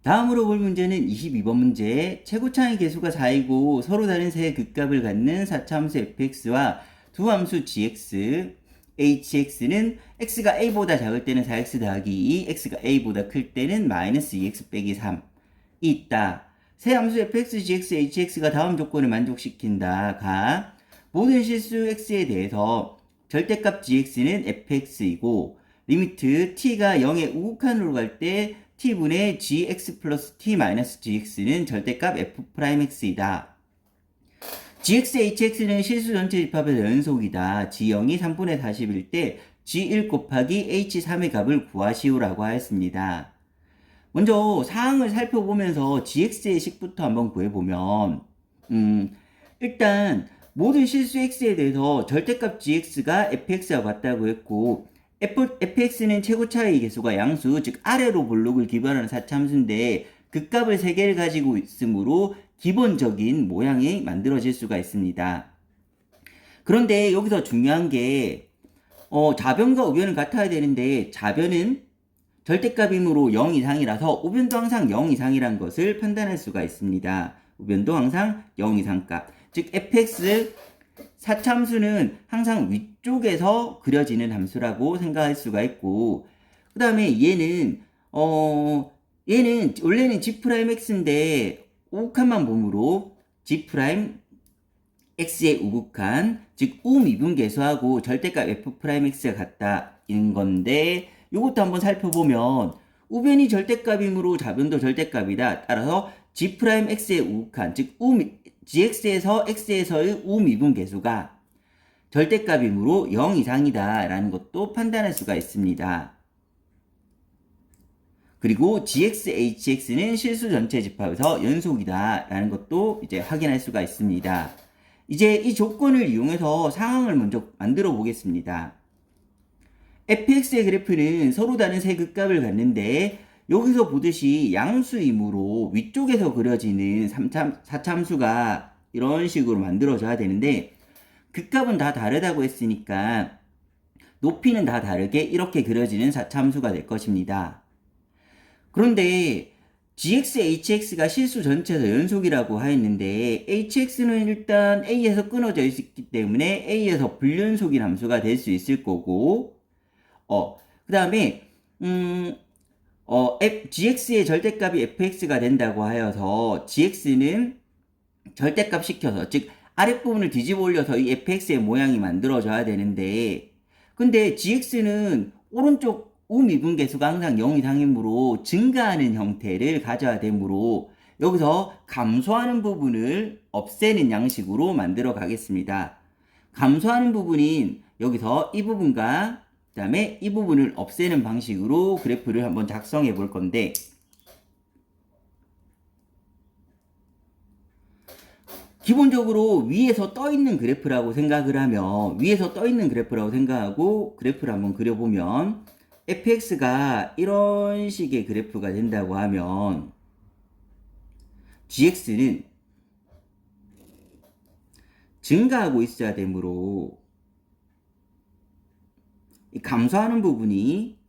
다음으로 볼 문제는 22번 문제. 최고차의 개수가 4이고 서로 다른 세 극값을 갖는 4차함수 fx와 두 함수 gx, hx는 x가 a보다 작을 때는 4x 더하기 2, x가 a보다 클 때는 마이너스 2x 빼기 3이 있다. 세 함수 fx, gx, hx가 다음 조건을 만족시킨다. 가 모든 실수 x에 대해서 절대값 gx는 fx이고 리미트 t가 0의 우극한으로 갈 때 t분의 gx 플러스 t 마이너스 gx는 절대값 f'x이다. gx, hx는 실수 전체 집합에서 연속이다. g0이 3분의 40일 때 g1 곱하기 h3의 값을 구하시오라고 하였습니다. 먼저 사항을 살펴보면서 gx의 식부터 한번 구해보면 일단 모든 실수 x에 대해서 절대값 gx가 fx와 같다고 했고 fx는 최고차의 개수가 양수, 즉 아래로 볼록을 기반하는 사차함수인데 극값을 3개를 가지고 있으므로 기본적인 모양이 만들어질 수가 있습니다. 그런데 여기서 중요한 게 좌변과 우변은 같아야 되는데 좌변은 절대값이므로 0 이상이라서 우변도 항상 0 이상이란 것을 판단할 수가 있습니다. 우변도 항상 0 이상 값. 즉 fx 사차함수는 항상 위쪽에서 그려지는 함수라고 생각할 수가 있고, 그 다음에 얘는 원래는 g'x인데 우극한만 보므로 g'x의 우극한, 즉 우미분계수하고 절대값 f'x가 같다인 건데, 이것도 한번 살펴보면 우변이 절대값이므로 좌변도 절대값이다. 따라서 g'x의 우극한, 즉 gx에서 x에서의 우미분계수가 절대값이므로 0 이상이다 라는 것도 판단할 수가 있습니다. 그리고 gx, hx는 실수 전체 집합에서 연속이다 라는 것도 이제 확인할 수가 있습니다. 이제 이 조건을 이용해서 상황을 먼저 만들어 보겠습니다. fx의 그래프는 서로 다른 세 극값을 갖는데 여기서 보듯이 양수이므로 위쪽에서 그려지는 4차함수가 이런 식으로 만들어져야 되는데 극값은 다 다르다고 했으니까 높이는 다 다르게 이렇게 그려지는 4차함수가 될 것입니다. 그런데 gx, hx가 실수 전체에서 연속이라고 하였는데 hx는 일단 a에서 끊어져 있기 때문에 a에서 불연속인 함수가 될 수 있을 거고 그 다음에 gx의 절대값이 fx가 된다고 하여서 gx는 절대값 시켜서, 즉 아랫부분을 뒤집어 올려서 이 fx의 모양이 만들어져야 되는데, 근데 gx는 오른쪽 우미분계수가 항상 0 이상이므로 증가하는 형태를 가져야 되므로 여기서 감소하는 부분을 없애는 양식으로 만들어 가겠습니다. 감소하는 부분인 여기서 이 부분과 그 다음에 이 부분을 없애는 방식으로 그래프를 한번 작성해 볼 건데, 기본적으로 위에서 떠 있는 그래프라고 생각을 하면, 위에서 떠 있는 그래프라고 생각하고 그래프를 한번 그려보면 fx가 이런 식의 그래프가 된다고 하면 gx는 증가하고 있어야 되므로 이 감소하는 부분이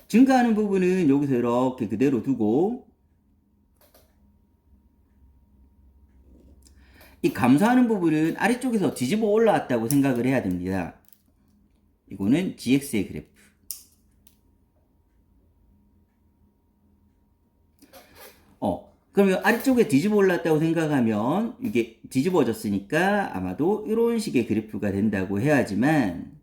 증가하는 부분은 여기서 이렇게 그대로 두고 이 감소하는 부분은 아래쪽에서 뒤집어 올라왔다고 생각을 해야 됩니다. 이거는 gx의 그래프. 그러면 아래쪽에 뒤집어 올랐다고 생각하면 이게 뒤집어졌으니까 아마도 이런 식의 그래프가 된다고 해야지만,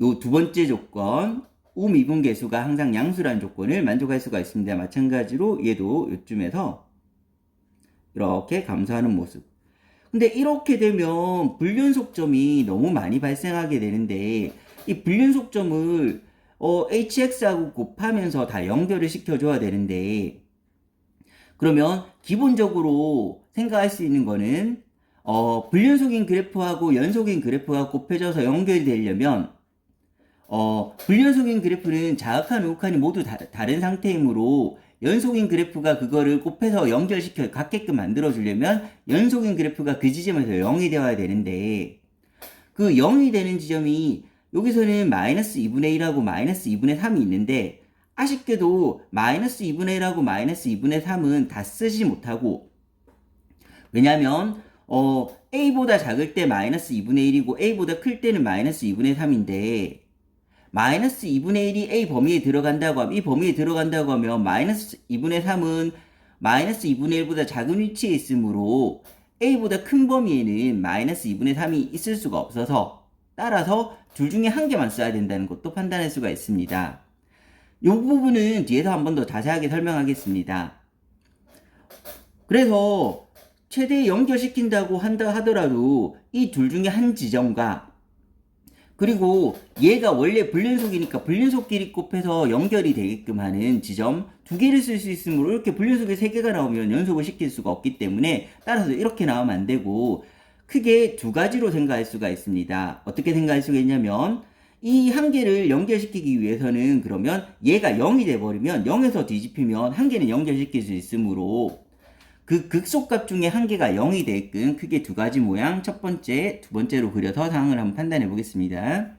요 두 번째 조건 우미분계수가 항상 양수라는 조건을 만족할 수가 있습니다. 마찬가지로 얘도 요쯤에서 이렇게 감소하는 모습. 근데 이렇게 되면 불연속점이 너무 많이 발생하게 되는데 이 불연속점을 hx하고 곱하면서 다 연결을 시켜줘야 되는데, 그러면 기본적으로 생각할 수 있는 거는 불연속인 그래프하고 연속인 그래프가 곱해져서 연결이 되려면 불연속인 그래프는 자극한 우극한이 모두 다른 상태이므로 연속인 그래프가 그거를 곱해서 연결시켜 같게끔 만들어 주려면 연속인 그래프가 그 지점에서 0이 되어야 되는데, 그 0이 되는 지점이 여기서는 마이너스 2분의 1하고 마이너스 2분의 3이 있는데 아쉽게도 마이너스 2분의 1하고 마이너스 2분의 3은 다 쓰지 못하고, 왜냐면 a보다 작을 때 마이너스 2분의 1이고 a보다 클 때는 마이너스 2분의 3인데 마이너스 2분의 1이 a 범위에 들어간다고 하면, 이 범위에 들어간다고 하면 마이너스 2분의 3은 마이너스 2분의 1보다 작은 위치에 있으므로 a보다 큰 범위에는 마이너스 2분의 3이 있을 수가 없어서, 따라서 둘 중에 한 개만 써야 된다는 것도 판단할 수가 있습니다. 이 부분은 뒤에서 한 번 더 자세하게 설명하겠습니다. 그래서 최대에 연결시킨다고 하더라도 이 둘 중에 한 지점과, 그리고 얘가 원래 불연속이니까 불연속끼리 곱해서 연결이 되게끔 하는 지점 두 개를 쓸 수 있으므로, 이렇게 불연속이 세 개가 나오면 연속을 시킬 수가 없기 때문에 따라서 이렇게 나오면 안 되고 크게 두 가지로 생각할 수가 있습니다. 어떻게 생각할 수가 있냐면, 이 한 개를 연결시키기 위해서는 그러면 얘가 0이 돼버리면 0에서 뒤집히면 한 개는 연결시킬 수 있으므로 그 극소값 중에 한 개가 0이 되게끔 크게 두 가지 모양, 첫 번째, 두 번째로 그려서 상황을 한번 판단해 보겠습니다.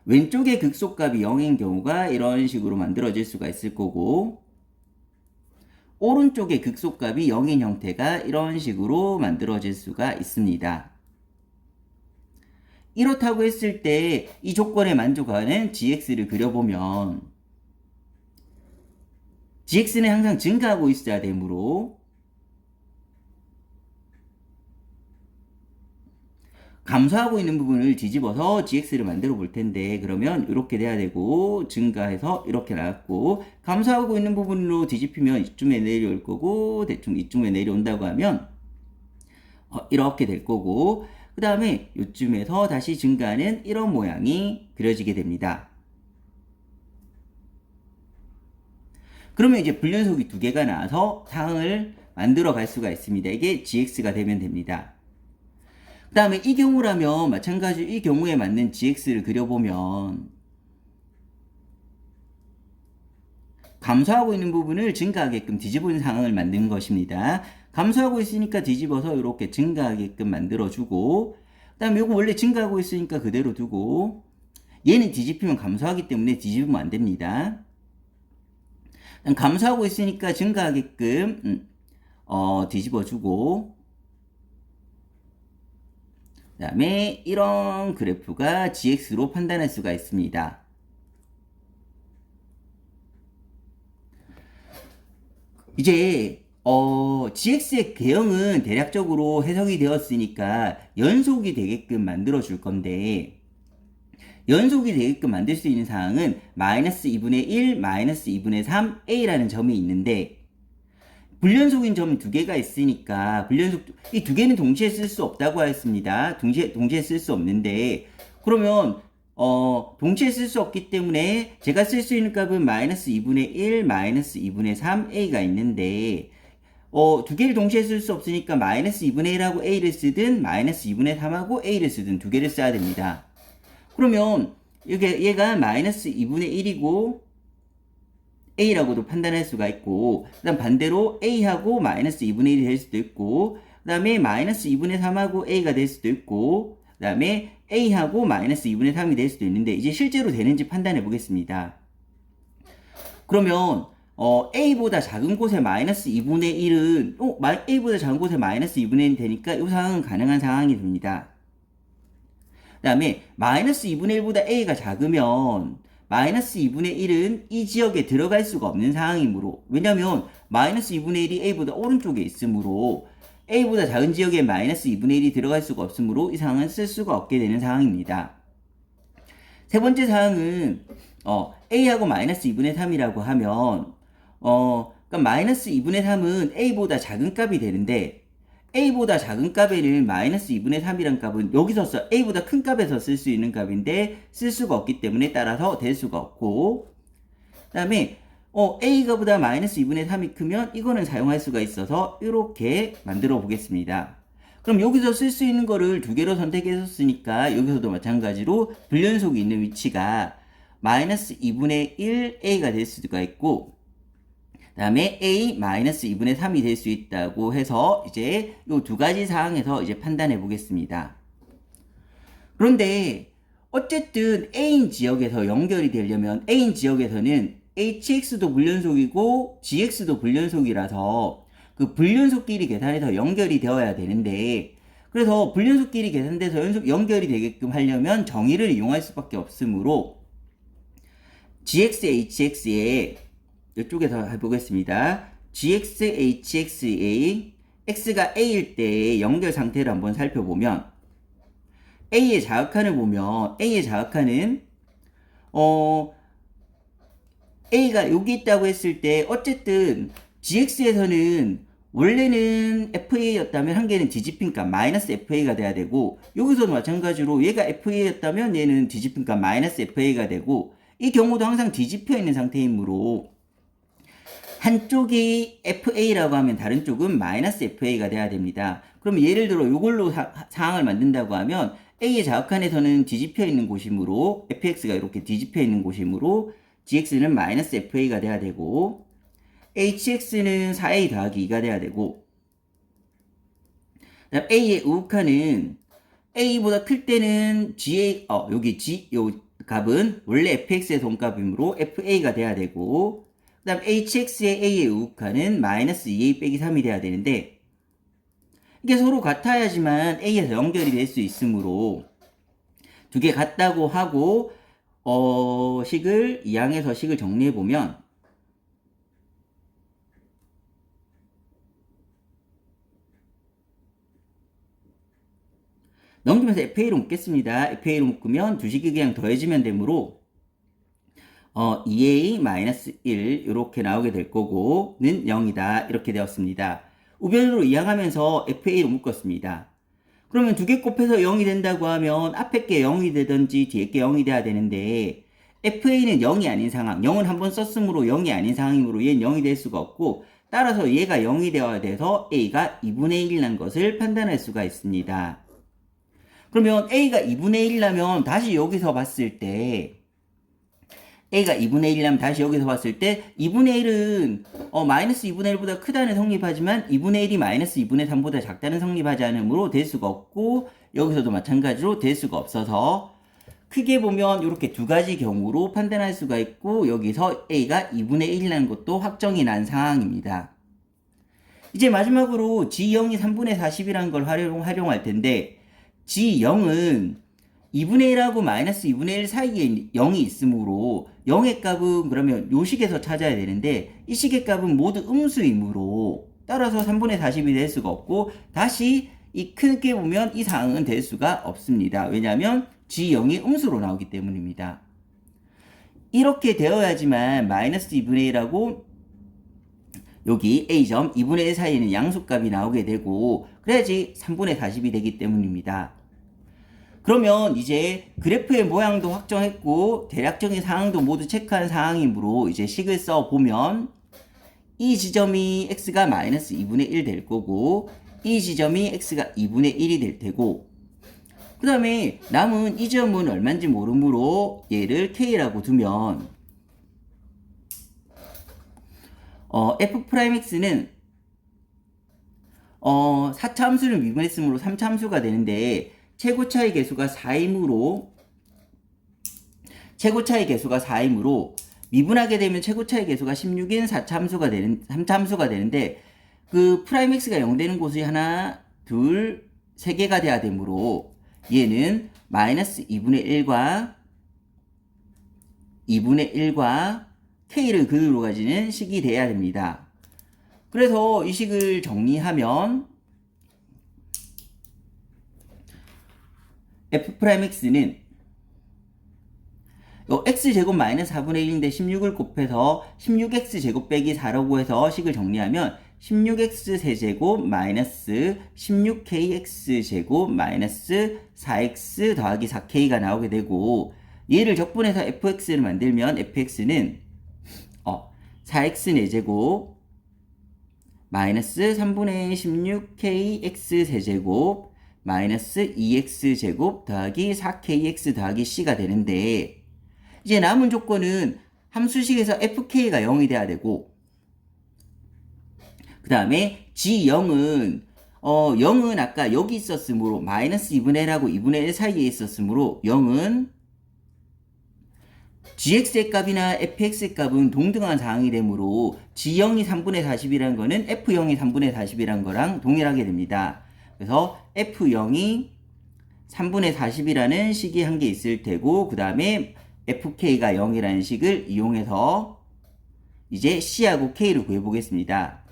왼쪽의 극소값이 0인 경우가 이런 식으로 만들어질 수가 있을 거고, 오른쪽의 극소값이 0인 형태가 이런 식으로 만들어질 수가 있습니다. 이렇다고 했을 때 이 조건에 만족하는 gx를 그려보면 gx는 항상 증가하고 있어야 되므로 감소하고 있는 부분을 뒤집어서 gx를 만들어 볼 텐데, 그러면 이렇게 돼야 되고 증가해서 이렇게 나왔고, 감소하고 있는 부분으로 뒤집히면 이쯤에 내려올 거고 대충 이쯤에 내려온다고 하면 이렇게 될 거고, 그 다음에 이쯤에서 다시 증가하는 이런 모양이 그려지게 됩니다. 그러면 이제 불연속이 두 개가 나와서 상황을 만들어 갈 수가 있습니다. 이게 gx가 되면 됩니다. 그 다음에 이 경우라면 마찬가지로 이 경우에 맞는 gx를 그려보면 감소하고 있는 부분을 증가하게끔 뒤집은 상황을 만든 것입니다. 감소하고 있으니까 뒤집어서 이렇게 증가하게끔 만들어주고, 그 다음에 이거 원래 증가하고 있으니까 그대로 두고, 얘는 뒤집히면 감소하기 때문에 뒤집으면 안 됩니다. 감소하고 있으니까 증가하게끔 뒤집어주고, 그 다음에 이런 그래프가 gx로 판단할 수가 있습니다. 이제 gx의 개형은 대략적으로 해석이 되었으니까 연속이 되게끔 만들어 줄 건데, 연속이 되게끔 만들 수 있는 상황은 마이너스 2분의 1, 마이너스 2분의 3, a라는 점이 있는데, 불연속인 점이 두 개가 있으니까 이 두 개는 동시에 쓸 수 없다고 하였습니다. 동시에 쓸 수 없는데, 그러면 동시에 쓸 수 없기 때문에 제가 쓸 수 있는 값은 마이너스 2분의 1, 마이너스 2분의 3, a가 있는데, 두 개를 동시에 쓸 수 없으니까 마이너스 2분의 1하고 a를 쓰든 마이너스 2분의 3하고 a를 쓰든 두 개를 써야 됩니다. 그러면 얘가 마이너스 2분의 1이고 a라고도 판단할 수가 있고, 그 다음 반대로 a하고 마이너스 2분의 1이 될 수도 있고, 그 다음에 마이너스 2분의 3하고 a가 될 수도 있고, 그 다음에 a하고 마이너스 2분의 3이 될 수도 있는데, 이제 실제로 되는지 판단해 보겠습니다. 그러면 a보다 작은 곳에 마이너스 2분의 1은 a보다 작은 곳에 마이너스 2분의 1이 되니까 이 상황은 가능한 상황이 됩니다. 그 다음에 마이너스 2분의 1보다 a가 작으면 마이너스 2분의 1은 이 지역에 들어갈 수가 없는 상황이므로, 왜냐면 마이너스 2분의 1이 a보다 오른쪽에 있으므로 a보다 작은 지역에 마이너스 2분의 1이 들어갈 수가 없으므로 이 상황은 쓸 수가 없게 되는 상황입니다. 세 번째 상황은 a하고 마이너스 2분의 3이라고 하면 그러니까 마이너스 2분의 3은 a보다 작은 값이 되는데, a보다 작은 값에는 마이너스 2분의 3이란 값은 여기서 a보다 큰 값에서 쓸 수 있는 값인데 쓸 수가 없기 때문에 따라서 될 수가 없고, 그 다음에 a가 보다 마이너스 2분의 3이 크면 이거는 사용할 수가 있어서 이렇게 만들어 보겠습니다. 그럼 여기서 쓸 수 있는 거를 두 개로 선택해서 쓰니까 여기서도 마찬가지로 불연속이 있는 위치가 마이너스 2분의 1 a가 될 수가 있고, 그 다음에 a 마이너스 2분의 3이 될 수 있다고 해서 이제 이 두 가지 상황에서 이제 판단해 보겠습니다. 그런데 어쨌든 A인 지역에서 연결이 되려면 A인 지역에서는 HX도 불연속이고 GX도 불연속이라서 그 불연속끼리 계산해서 연결이 되어야 되는데, 그래서 불연속끼리 계산돼서 연결이 되게끔 하려면 정의를 이용할 수밖에 없으므로 GX, HX에 이쪽에서 해보겠습니다. GX, HX의 X가 A일 때의 연결 상태를 한번 살펴보면 A의 자극한을 보면 A의 자극한은 A가 여기 있다고 했을 때 어쨌든 GX에서는 원래는 FA였다면 한 개는 뒤집힌 값 마이너스 FA가 돼야 되고, 여기서도 마찬가지로 얘가 FA였다면 얘는 뒤집힌 값 마이너스 FA가 되고, 이 경우도 항상 뒤집혀 있는 상태이므로 한쪽이 FA라고 하면 다른 쪽은 마이너스 FA가 돼야 됩니다. 그럼 예를 들어 이걸로 상황을 만든다고 하면 A의 자극한에서는 뒤집혀 있는 곳이므로 FX가 이렇게 뒤집혀 있는 곳이므로 GX는 마이너스 FA가 돼야 되고, HX는 4A 더하기 2가 돼야 되고, 그다음 A의 우극한은 A보다 클 때는 여기 요 값은 원래 FX의 동값이므로 FA가 돼야 되고, 그 다음 HX의 A의 우극한은 마이너스 2A 빼기 3이 돼야 되는데, 이게 서로 같아야지만 A에서 연결이 될 수 있으므로 두 개 같다고 하고 이 항에서 식을 정리해보면 넘기면서 FA로 묶겠습니다. FA로 묶으면 두 식이 그냥 더해지면 되므로 2A-1 이렇게 나오게 될 거고 는 0이다 이렇게 되었습니다. 우변으로 이항하면서 FA로 묶었습니다. 그러면 두 개 곱해서 0이 된다고 하면 앞에 게 0이 되든지 뒤에 게 0이 돼야 되는데, FA는 0이 아닌 상황, 0은 한번 썼으므로 0이 아닌 상황이므로 얘는 0이 될 수가 없고, 따라서 얘가 0이 되어야 돼서 A가 2분의 1이라는 것을 판단할 수가 있습니다. 그러면 A가 2분의 1이라면 다시 여기서 봤을 때 A가 2분의 1이라면 다시 여기서 봤을 때 2분의 1은 마이너스 2분의 1보다 크다는 성립하지만 2분의 1이 마이너스 2분의 3보다 작다는 성립하지 않으므로 될 수가 없고, 여기서도 마찬가지로 될 수가 없어서 크게 보면 이렇게 두 가지 경우로 판단할 수가 있고, 여기서 A가 2분의 1이라는 것도 확정이 난 상황입니다. 이제 마지막으로 G0이 3분의 40이라는 걸 활용할 텐데, G0은 2분의 1하고 마이너스 2분의 1 사이에 0이 있으므로 0의 값은 그러면 요 식에서 찾아야 되는데, 이 식의 값은 모두 음수이므로 따라서 3분의 40이 될 수가 없고, 다시 이 크게 보면 이 상황은 될 수가 없습니다. 왜냐하면 G0이 음수로 나오기 때문입니다. 이렇게 되어야지만 마이너스 2분의 1하고 여기 A점 2분의 1 사이에는 양수값이 나오게 되고, 그래야지 3분의 40이 되기 때문입니다. 그러면 이제 그래프의 모양도 확정했고 대략적인 상황도 모두 체크한 상황이므로 이제 식을 써보면 이 지점이 x가 마이너스 2분의 1 될 거고, 이 지점이 x가 2분의 1이 될 테고, 그 다음에 남은 이 점은 얼마인지 모르므로 얘를 k라고 두면 f'x는 4차 함수를 미분했으므로 3차 함수가 되는데, 최고차의 개수가 4이므로 미분하게 되면 최고차의 개수가 16인 3차 함수가 되는데, 그 프라임 x가 0 되는 곳이 하나, 둘, 세 개가 돼야 되므로 얘는 마이너스 2분의 1과 k를 그대로 가지는 식이 돼야 됩니다. 그래서 이 식을 정리하면 f'x는 x제곱 마이너스 4분의 1인데 16을 곱해서 16x제곱 빼기 4라고 해서 식을 정리하면 16x 세제곱 마이너스 16kx제곱 마이너스 4x 더하기 4k가 나오게 되고, 얘를 적분해서 fx를 만들면 fx는 4x 4제곱 마이너스 3분의 16kx 세제곱 마이너스 2x제곱 더하기 4kx 더하기 c가 되는데, 이제 남은 조건은 함수식에서 fk가 0이 돼야 되고, 그 다음에 g0은 0은 아까 여기 있었으므로 마이너스 2분의 1하고 2분의 1 사이에 있었으므로 0은 gx의 값이나 fx의 값은 동등한 상황이 되므로 g0이 3분의 40이라는 거는 f0이 3분의 40이라는 거랑 동일하게 됩니다. 그래서 f0이 3분의 40이라는 식이 한 개 있을 테고, 그 다음에 fk가 0이라는 식을 이용해서 이제 c하고 k를 구해보겠습니다.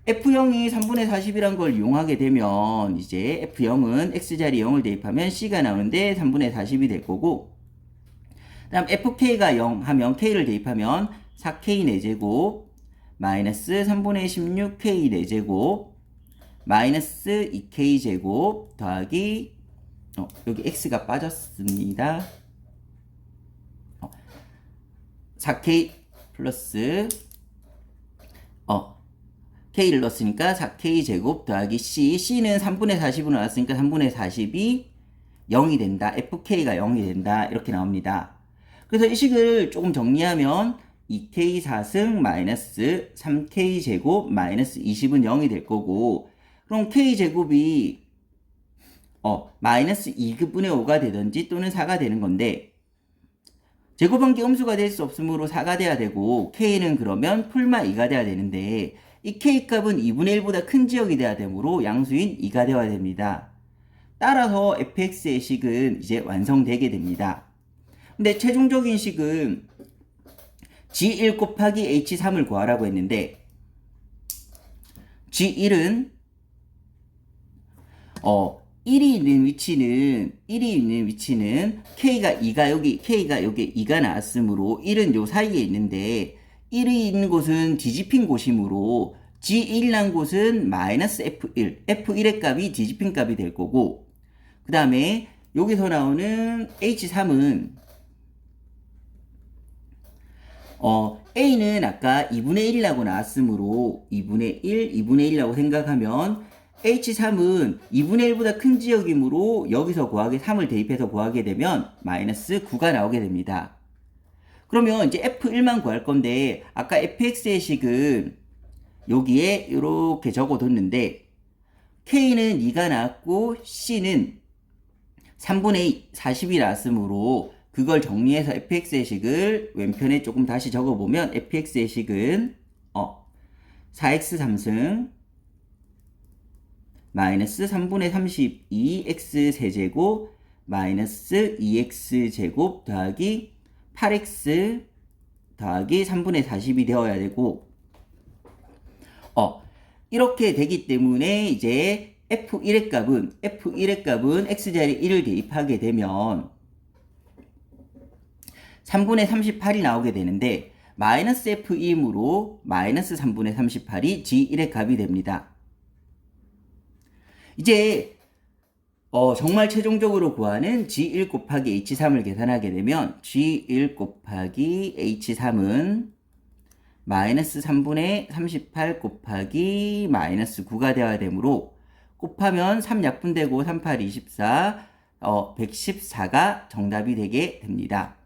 f0이 3분의 40이란 걸 이용하게 되면 이제 f0은 x자리 0을 대입하면 c가 나오는데 3분의 40이 될 거고, 그 다음 fk가 0 하면 k를 대입하면 4k 4제곱 마이너스 3분의 16k 4제곱 마이너스 2k 제곱 더하기 여기 x가 빠졌습니다. 4k 플러스 k를 넣었으니까 4k 제곱 더하기 c는 3분의 40으로 나왔으니까 3분의 40이 0이 된다. fk가 0이 된다. 이렇게 나옵니다. 그래서 이 식을 조금 정리하면 2k 4승 마이너스 3k 제곱 마이너스 20은 0이 될 거고, 그럼 k 제곱이 마이너스 2분의 5가 되든지 또는 4가 되는 건데, 제곱한 게 음수가 될 수 없으므로 4가 돼야 되고, k는 그러면 풀마 2가 돼야 되는데, 이 k 값은 2분의 1보다 큰 지역이 돼야 되므로 양수인 2가 되어야 됩니다. 따라서 fx의 식은 이제 완성되게 됩니다. 근데 최종적인 식은 g1 곱하기 h3을 구하라고 했는데, g1은 1이 있는 위치는 k가 2가 나왔으므로 1은 요 사이에 있는데, 1이 있는 곳은 뒤집힌 곳이므로 g1이란 곳은 마이너스 f1의 값이 뒤집힌 값이 될 거고, 그 다음에 여기서 나오는 h3은 A는 아까 2분의 1이라고 나왔으므로 2분의 1이라고 생각하면 H3은 2분의 1보다 큰 지역이므로 여기서 3을 대입해서 구하게 되면 마이너스 9가 나오게 됩니다. 그러면 이제 F1만 구할 건데, 아까 fx의 식은 여기에 이렇게 적어뒀는데, K는 2가 나왔고 C는 3분의 40이 나왔으므로 그걸 정리해서 fx의 식을 왼편에 조금 다시 적어보면 fx의 식은 4x 3승 마이너스 3분의 32 x 세제곱 마이너스 2x 제곱 더하기 8x 더하기 3분의 40이 되어야 되고, 이렇게 되기 때문에 이제 f1의 값은 x자리 1을 대입하게 되면 3분의 38이 나오게 되는데, 마이너스 f2이므로 마이너스 3분의 38이 g1의 값이 됩니다. 이제 정말 최종적으로 구하는 g1 곱하기 h3을 계산하게 되면 g1 곱하기 h3은 마이너스 3분의 38 곱하기 마이너스 9가 되어야 되므로 곱하면 3약분되고 38, 24, 114가 정답이 되게 됩니다.